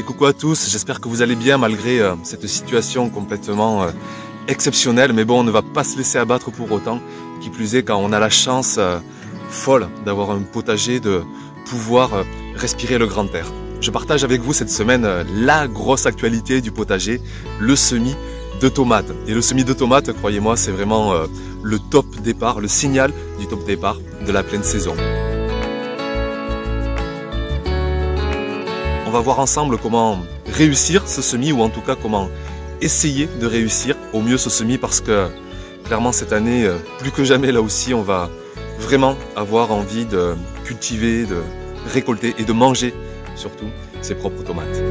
coucou à tous, j'espère que vous allez bien malgré cette situation complètement exceptionnelle. Mais bon, on ne va pas se laisser abattre pour autant. Qui plus est, quand on a la chance folle d'avoir un potager, de pouvoir respirer le grand air. Je partage avec vous cette semaine la grosse actualité du potager, le semis de tomates. Et le semis de tomates, croyez-moi, c'est vraiment le top départ, le signal du top départ de la pleine saison. On va voir ensemble comment réussir ce semis, ou en tout cas comment essayer de réussir au mieux ce semis, parce que clairement cette année, plus que jamais là aussi, on va vraiment avoir envie de cultiver, de récolter et de manger surtout ses propres tomates.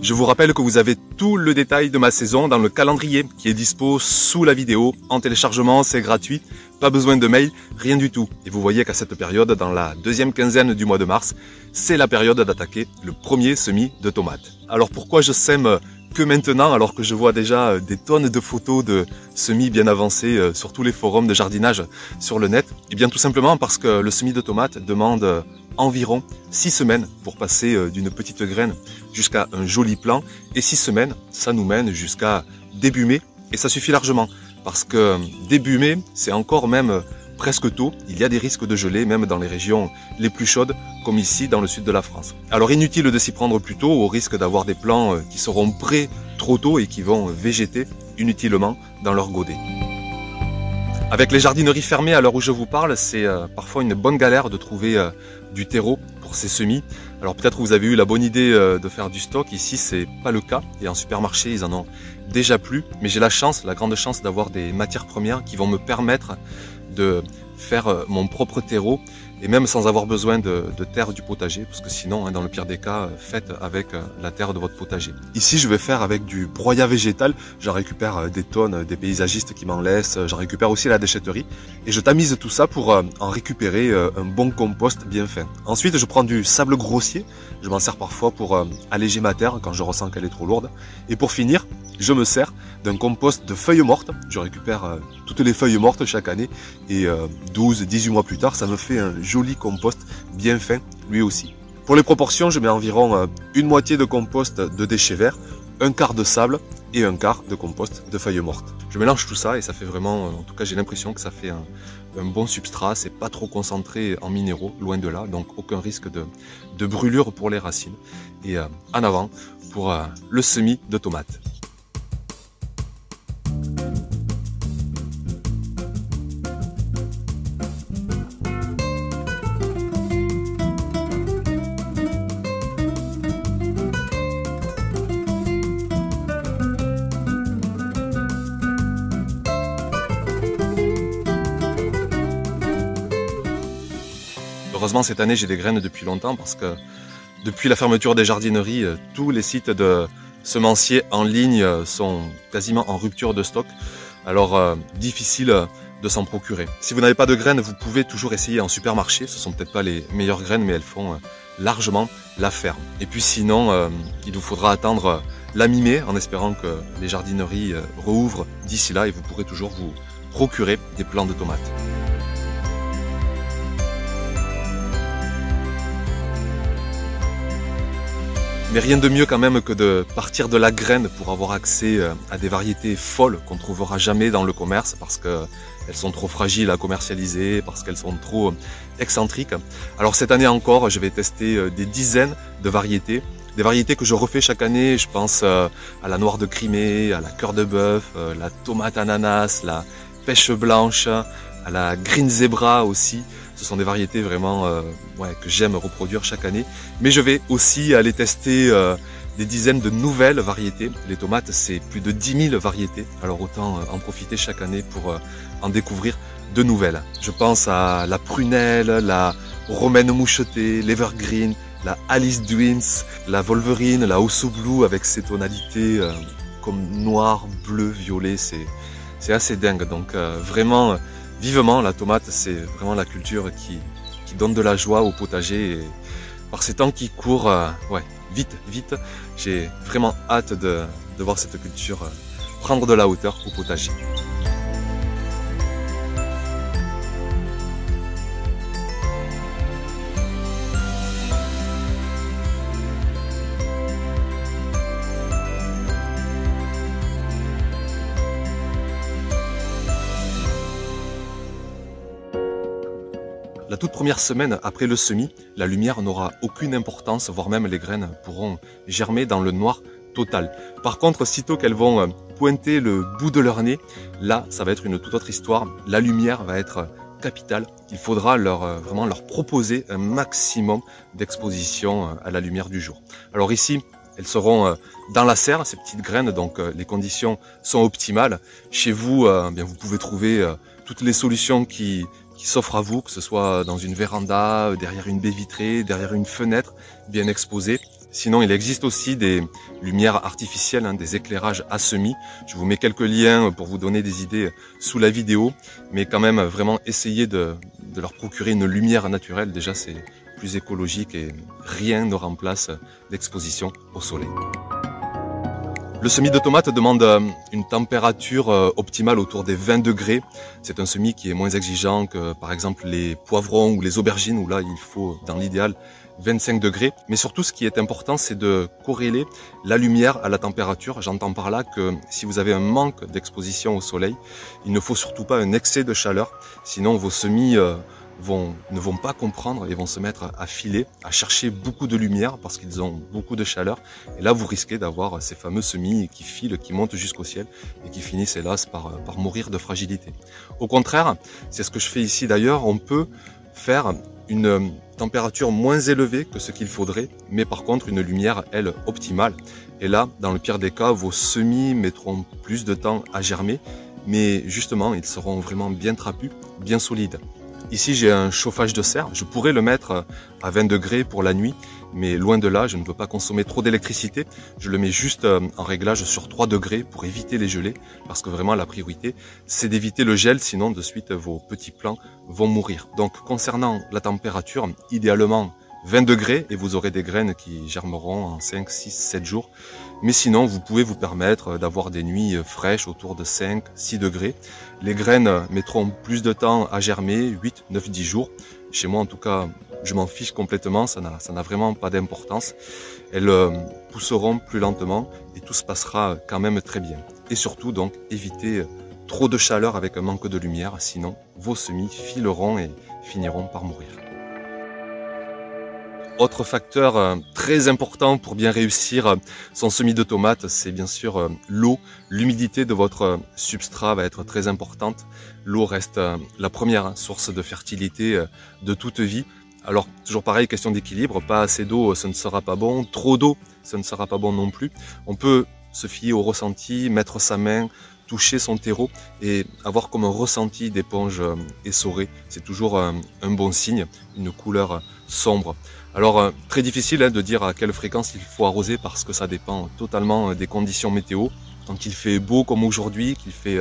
Je vous rappelle que vous avez tout le détail de ma saison dans le calendrier qui est dispo sous la vidéo. En téléchargement, c'est gratuit, pas besoin de mail, rien du tout. Et vous voyez qu'à cette période, dans la deuxième quinzaine du mois de mars, c'est la période d'attaquer le premier semis de tomates. Alors pourquoi je sème que maintenant, alors que je vois déjà des tonnes de photos de semis bien avancés sur tous les forums de jardinage sur le net? Eh bien tout simplement parce que le semis de tomates demande environ 6 semaines pour passer d'une petite graine jusqu'à un joli plant, et 6 semaines, ça nous mène jusqu'à début mai, et ça suffit largement, parce que début mai, c'est encore même presque tôt, il y a des risques de gelée, même dans les régions les plus chaudes, comme ici dans le sud de la France. Alors inutile de s'y prendre plus tôt, au risque d'avoir des plants qui seront prêts trop tôt et qui vont végéter inutilement dans leur godet. Avec les jardineries fermées à l'heure où je vous parle, c'est parfois une bonne galère de trouver du terreau pour ces semis. Alors peut-être que vous avez eu la bonne idée de faire du stock, ici c'est pas le cas, et en supermarché ils en ont déjà plus, mais j'ai la chance, la grande chance d'avoir des matières premières qui vont me permettre de faire mon propre terreau, et même sans avoir besoin de terre du potager, parce que sinon, dans le pire des cas, faites avec la terre de votre potager. Ici, je vais faire avec du broyat végétal. J'en récupère des tonnes, des paysagistes qui m'en laissent. J'en récupère aussi à la déchetterie. Et je tamise tout ça pour en récupérer un bon compost bien fin. Ensuite, je prends du sable grossier. Je m'en sers parfois pour alléger ma terre quand je ressens qu'elle est trop lourde. Et pour finir, je me sers d'un compost de feuilles mortes. Je récupère toutes les feuilles mortes chaque année, et 12-18 mois plus tard, ça me fait un joli compost bien fin lui aussi. Pour les proportions, je mets environ une moitié de compost de déchets verts, un quart de sable et un quart de compost de feuilles mortes. Je mélange tout ça et ça fait vraiment, en tout cas j'ai l'impression que ça fait un bon substrat. C'est pas trop concentré en minéraux, loin de là, donc aucun risque de brûlure pour les racines. Et en avant pour le semis de tomates. Heureusement, cette année, j'ai des graines depuis longtemps, parce que depuis la fermeture des jardineries, tous les sites de semenciers en ligne sont quasiment en rupture de stock. Alors, difficile de s'en procurer. Si vous n'avez pas de graines, vous pouvez toujours essayer en supermarché. Ce sont peut-être pas les meilleures graines, mais elles font largement l'affaire. Et puis sinon, il vous faudra attendre la mi-mai, en espérant que les jardineries rouvrent d'ici là, et vous pourrez toujours vous procurer des plants de tomates. Mais rien de mieux quand même que de partir de la graine pour avoir accès à des variétés folles qu'on ne trouvera jamais dans le commerce, parce qu'elles sont trop fragiles à commercialiser, parce qu'elles sont trop excentriques. Alors cette année encore, je vais tester des dizaines de variétés. Des variétés que je refais chaque année. Je pense à la noire de Crimée, à la cœur de bœuf, la tomate ananas, la pêche blanche, à la green zebra aussi. Ce sont des variétés vraiment que j'aime reproduire chaque année. Mais je vais aussi aller tester des dizaines de nouvelles variétés. Les tomates, c'est plus de 10 000 variétés. Alors autant en profiter chaque année pour en découvrir de nouvelles. Je pense à la prunelle, la romaine mouchetée, l'evergreen, la Alice Dreams, la Wolverine, la Osso Blue, avec ses tonalités comme noir, bleu, violet. C'est assez dingue. Donc vraiment... vivement, la tomate, c'est vraiment la culture qui donne de la joie au potager. Et par ces temps qui courent, vite, j'ai vraiment hâte de voir cette culture prendre de la hauteur au potager. toute première semaine après le semis, la lumière n'aura aucune importance, voire même les graines pourront germer dans le noir total. Par contre, sitôt qu'elles vont pointer le bout de leur nez, là, ça va être une toute autre histoire. La lumière va être capitale. Il faudra vraiment leur proposer un maximum d'exposition à la lumière du jour. Alors ici, elles seront dans la serre, ces petites graines, donc les conditions sont optimales. Chez vous, bien, vous pouvez trouver toutes les solutions qui s'offrent à vous, que ce soit dans une véranda, derrière une baie vitrée, derrière une fenêtre bien exposée. Sinon, il existe aussi des lumières artificielles, des éclairages à semis. Je vous mets quelques liens pour vous donner des idées sous la vidéo, mais quand même vraiment essayez de leur procurer une lumière naturelle. Déjà, c'est plus écologique et rien ne remplace l'exposition au soleil. Le semis de tomates demande une température optimale autour des 20 degrés. C'est un semis qui est moins exigeant que par exemple les poivrons ou les aubergines, où là il faut dans l'idéal 25 degrés. Mais surtout, ce qui est important, c'est de corréler la lumière à la température. J'entends par là que si vous avez un manque d'exposition au soleil, il ne faut surtout pas un excès de chaleur. Sinon, vos semis ne vont pas comprendre et vont se mettre à filer, à chercher beaucoup de lumière parce qu'ils ont beaucoup de chaleur. Et là, vous risquez d'avoir ces fameux semis qui filent, qui montent jusqu'au ciel et qui finissent hélas par mourir de fragilité. Au contraire, c'est ce que je fais ici d'ailleurs, on peut faire une température moins élevée que ce qu'il faudrait, mais par contre une lumière, elle, optimale. Et là, dans le pire des cas, vos semis mettront plus de temps à germer, mais justement, ils seront vraiment bien trapus, bien solides. Ici, j'ai un chauffage de serre. Je pourrais le mettre à 20 degrés pour la nuit, mais loin de là, je ne veux pas consommer trop d'électricité. Je le mets juste en réglage sur 3 degrés pour éviter les gelées, parce que vraiment la priorité, c'est d'éviter le gel, sinon de suite vos petits plants vont mourir. Donc concernant la température, idéalement 20 degrés et vous aurez des graines qui germeront en 5, 6, 7 jours. Mais sinon, vous pouvez vous permettre d'avoir des nuits fraîches autour de 5, 6 degrés. Les graines mettront plus de temps à germer, 8, 9, 10 jours. Chez moi, en tout cas, je m'en fiche complètement, ça n'a vraiment pas d'importance. Elles pousseront plus lentement et tout se passera quand même très bien. Et surtout, donc, évitez trop de chaleur avec un manque de lumière, sinon vos semis fileront et finiront par mourir. Autre facteur très important pour bien réussir son semis de tomates, c'est bien sûr l'eau. L'humidité de votre substrat va être très importante. L'eau reste la première source de fertilité de toute vie. Alors, toujours pareil, question d'équilibre, pas assez d'eau, ce ne sera pas bon. Trop d'eau, ce ne sera pas bon non plus. On peut se fier au ressenti, mettre sa main, toucher son terreau et avoir comme un ressenti d'éponge essorée. C'est toujours un bon signe, une couleur sombre. Alors, très difficile de dire à quelle fréquence il faut arroser parce que ça dépend totalement des conditions météo. Quand il fait beau comme aujourd'hui, qu'il fait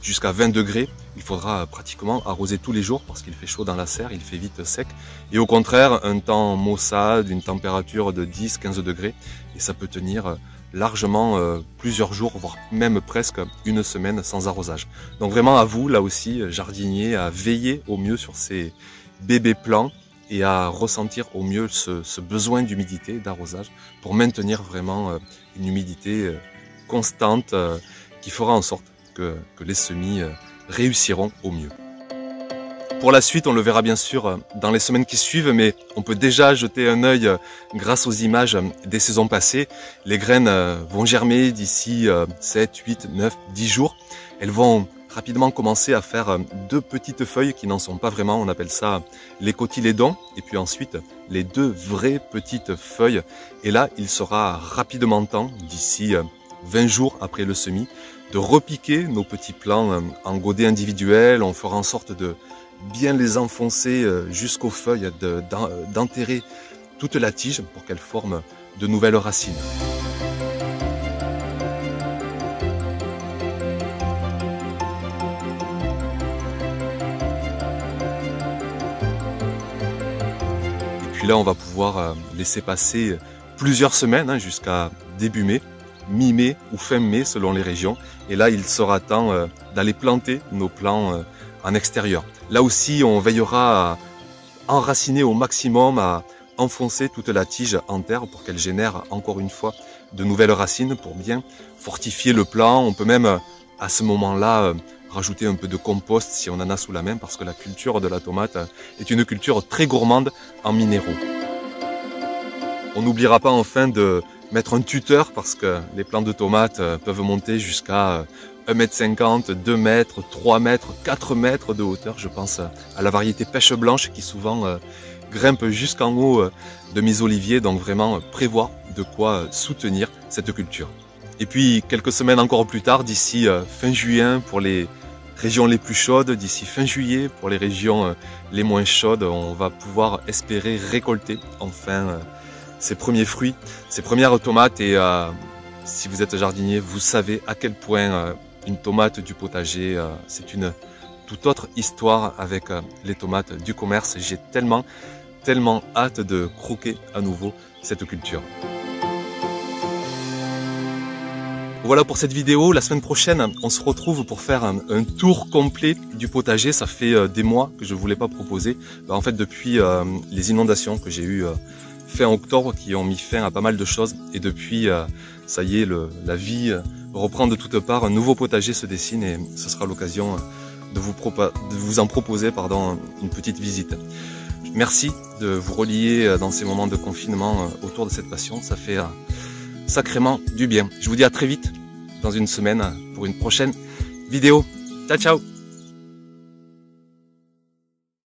jusqu'à 20 degrés, il faudra pratiquement arroser tous les jours parce qu'il fait chaud dans la serre, il fait vite sec. Et au contraire, un temps maussade, une température de 10-15 degrés, et ça peut tenir largement plusieurs jours, voire même presque une semaine sans arrosage. Donc vraiment à vous, là aussi, jardiniers, à veiller au mieux sur ces bébés plants et à ressentir au mieux ce besoin d'humidité, d'arrosage, pour maintenir vraiment une humidité constante qui fera en sorte que les semis réussiront au mieux. Pour la suite, on le verra bien sûr dans les semaines qui suivent, mais on peut déjà jeter un œil grâce aux images des saisons passées. Les graines vont germer d'ici 7, 8, 9, 10 jours. Elles vont rapidement commencer à faire deux petites feuilles qui n'en sont pas vraiment, on appelle ça les cotylédons, et puis ensuite les deux vraies petites feuilles. Et là, il sera rapidement temps, d'ici 20 jours après le semis, de repiquer nos petits plants en godets individuels. On fera en sorte de bien les enfoncer jusqu'aux feuilles, d'enterrer toute la tige pour qu'elle forme de nouvelles racines. Et puis là, on va pouvoir laisser passer plusieurs semaines jusqu'à début mai, mi-mai ou fin mai selon les régions. Et là, il sera temps d'aller planter nos plants en extérieur. Là aussi, on veillera à enraciner au maximum, à enfoncer toute la tige en terre pour qu'elle génère encore une fois de nouvelles racines pour bien fortifier le plant. On peut même à ce moment-là rajouter un peu de compost si on en a sous la main, parce que la culture de la tomate est une culture très gourmande en minéraux. On n'oubliera pas enfin de mettre un tuteur, parce que les plants de tomates peuvent monter jusqu'à 1,50 m, 2 mètres, 3 mètres, 4 mètres de hauteur. Je pense à la variété pêche blanche qui souvent grimpe jusqu'en haut de mes oliviers, donc vraiment prévoir de quoi soutenir cette culture. Et puis quelques semaines encore plus tard, d'ici fin juin pour les régions les plus chaudes, d'ici fin juillet pour les régions les moins chaudes, on va pouvoir espérer récolter enfin ces premiers fruits, ces premières tomates. Et si vous êtes jardinier, vous savez à quel point une tomate du potager, c'est une toute autre histoire avec les tomates du commerce. J'ai tellement hâte de croquer à nouveau cette culture. Voilà pour cette vidéo. La semaine prochaine, on se retrouve pour faire un tour complet du potager. Ça fait des mois que je ne voulais pas proposer. En fait, depuis les inondations que j'ai eues fin octobre, qui ont mis fin à pas mal de choses. Et depuis, ça y est, la vie reprend de toutes parts. Un nouveau potager se dessine et ce sera l'occasion de vous en proposer une petite visite. Merci de vous relier dans ces moments de confinement autour de cette passion. Ça fait sacrément du bien. Je vous dis à très vite dans une semaine pour une prochaine vidéo. Ciao, ciao!